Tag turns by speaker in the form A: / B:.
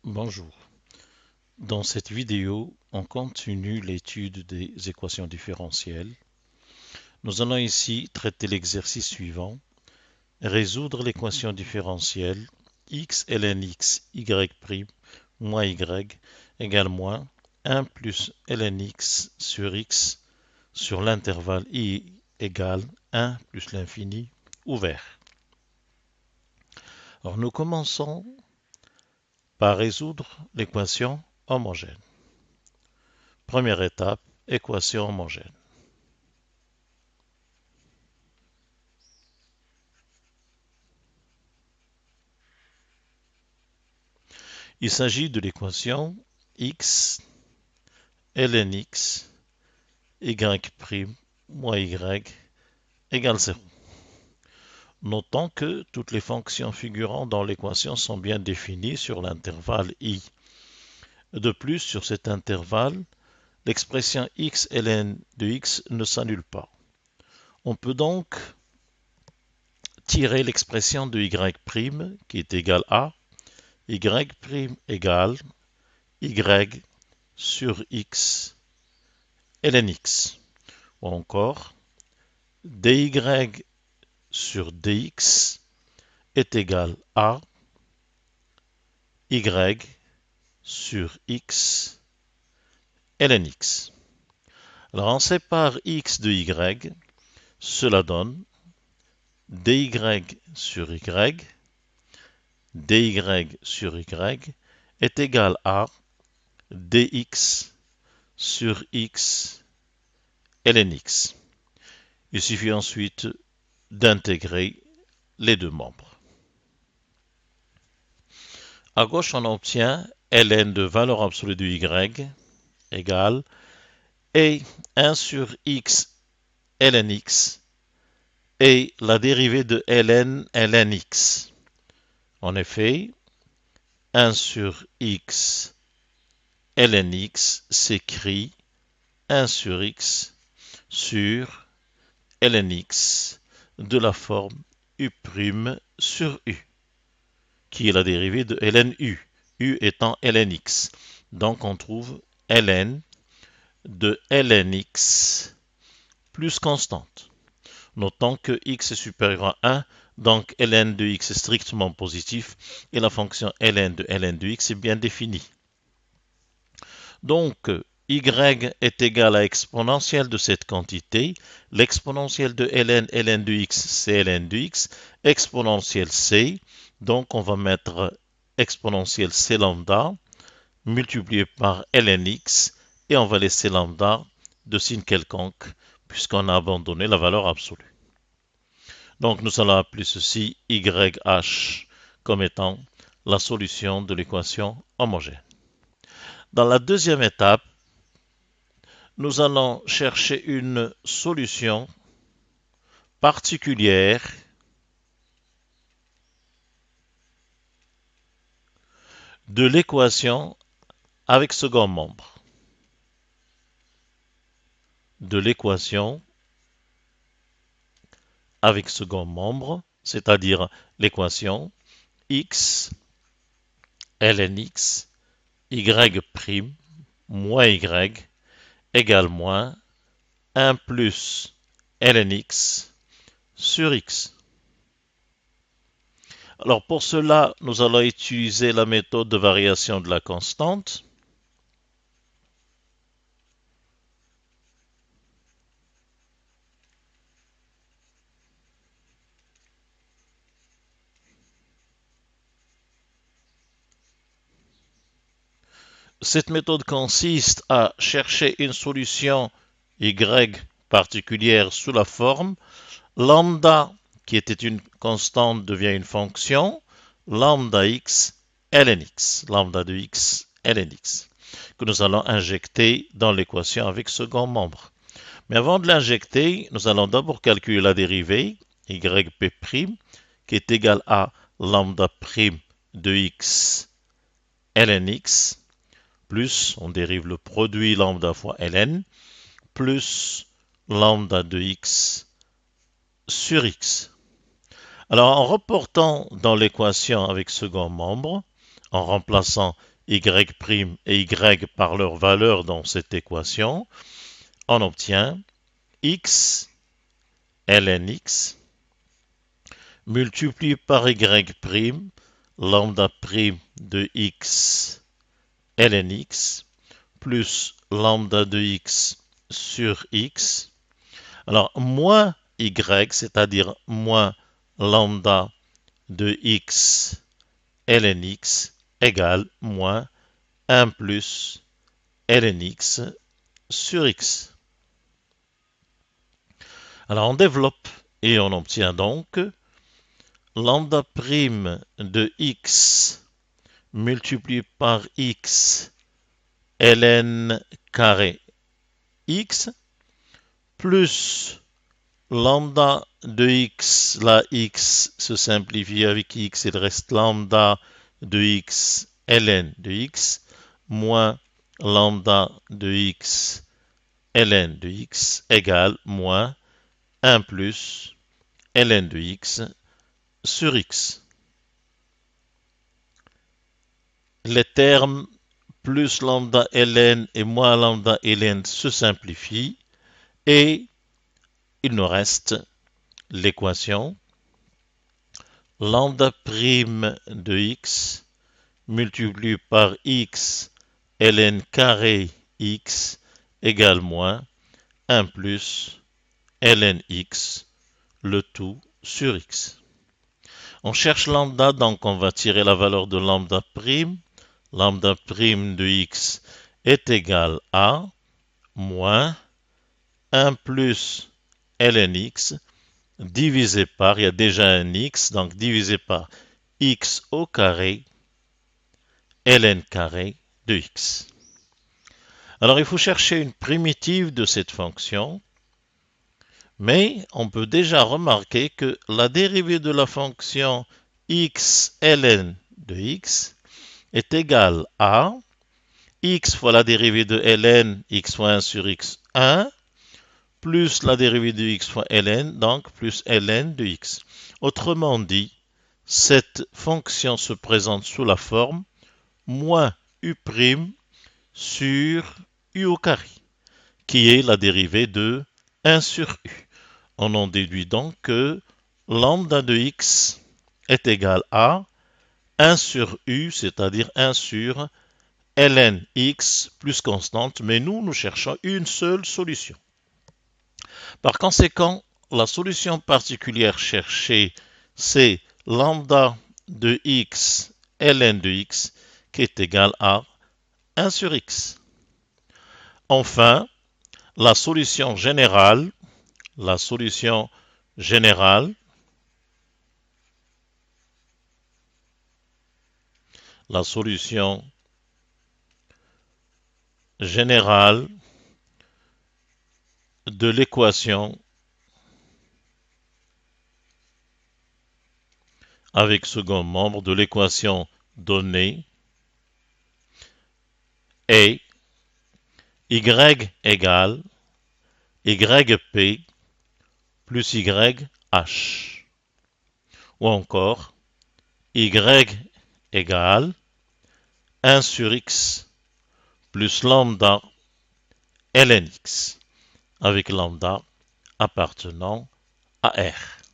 A: Bonjour. Dans cette vidéo, on continue l'étude des équations différentielles. Nous allons ici traiter l'exercice suivant. Résoudre l'équation différentielle x ln x y' moins y égale moins 1 plus ln x sur l'intervalle i égale 1 plus l'infini ouvert. Alors nous commençons par résoudre l'équation homogène. Première étape, équation homogène. Il s'agit de l'équation x ln x y' moins y égale 0. Notons que toutes les fonctions figurant dans l'équation sont bien définies sur l'intervalle i. De plus, sur cet intervalle, l'expression x ln de x ne s'annule pas. On peut donc tirer l'expression de y' qui est égale à y' égale y sur x ln x. Ou encore, dy sur dx est égal à y sur x ln x. Alors on sépare x de y, cela donne dy sur y sur y est égal à dx sur x ln x. Il suffit ensuite d'intégrer les deux membres. À gauche, on obtient ln de valeur absolue de y égale et 1 sur x ln x et la dérivée de ln x. En effet, 1 sur x ln x s'écrit 1 sur x sur ln x de la forme u' sur u, qui est la dérivée de ln u, u étant ln x. Donc on trouve ln de ln x plus constante. Notons que x est supérieur à 1, donc ln de x est strictement positif et la fonction ln de x est bien définie. Donc, y est égal à exponentielle de cette quantité. L'exponentielle de ln de x, c'est ln de x. Exponentielle c, donc on va mettre exponentielle c lambda multiplié par ln x et on va laisser lambda de signe quelconque puisqu'on a abandonné la valeur absolue. Donc nous allons appeler ceci YH comme étant la solution de l'équation homogène. Dans la deuxième étape, nous allons chercher une solution particulière de l'équation avec second membre. De l'équation avec second membre, c'est-à-dire l'équation x ln x y' moins y égale moins 1 plus ln x sur x. Alors pour cela, nous allons utiliser la méthode de variation de la constante. Cette méthode consiste à chercher une solution y particulière sous la forme lambda, qui était une constante, devient une fonction, lambda x ln x, lambda de x ln x, que nous allons injecter dans l'équation avec second membre. Mais avant de l'injecter, nous allons d'abord calculer la dérivée, yp', qui est égale à lambda' de x ln x, plus, on dérive le produit lambda fois ln, plus lambda de x sur x. Alors en reportant dans l'équation avec second membre, en remplaçant y' et y par leur valeur dans cette équation, on obtient x ln x multiplié par y', lambda prime de x ln x, plus lambda de x sur x. Alors, moins y, c'est-à-dire moins lambda de x ln x, égale moins 1 plus ln x sur x. Alors, on développe et on obtient donc lambda prime de x multiplié par x ln carré x plus lambda de x, la x se simplifie avec x, il reste lambda de x ln de x moins lambda de x ln de x égale moins 1 plus ln de x sur x. Les termes plus lambda ln et moins lambda ln se simplifient et il nous reste l'équation lambda prime de x multiplié par x ln carré x égale moins 1 plus ln x, le tout sur x. On cherche lambda, donc on va tirer la valeur de lambda prime. Lambda prime de x est égal à moins 1 plus ln x divisé par, il y a déjà un x, donc divisé par x au carré ln carré de x. Alors il faut chercher une primitive de cette fonction, mais on peut déjà remarquer que la dérivée de la fonction x ln de x est égale à x fois la dérivée de ln, x fois 1 sur x, 1, plus la dérivée de x fois ln, donc plus ln de x. Autrement dit, cette fonction se présente sous la forme moins u' sur u au carré, qui est la dérivée de 1 sur u. On en déduit donc que lambda de x est égal à 1 sur u, c'est-à-dire 1 sur ln x plus constante, mais nous cherchons une seule solution. Par conséquent, la solution particulière cherchée, c'est lambda de x ln de x qui est égal à 1 sur x. Enfin, la solution générale, la solution générale de l'équation avec second membre de l'équation donnée est y égale yp plus yh, ou encore y égale 1 sur x plus lambda ln x, avec lambda appartenant à R.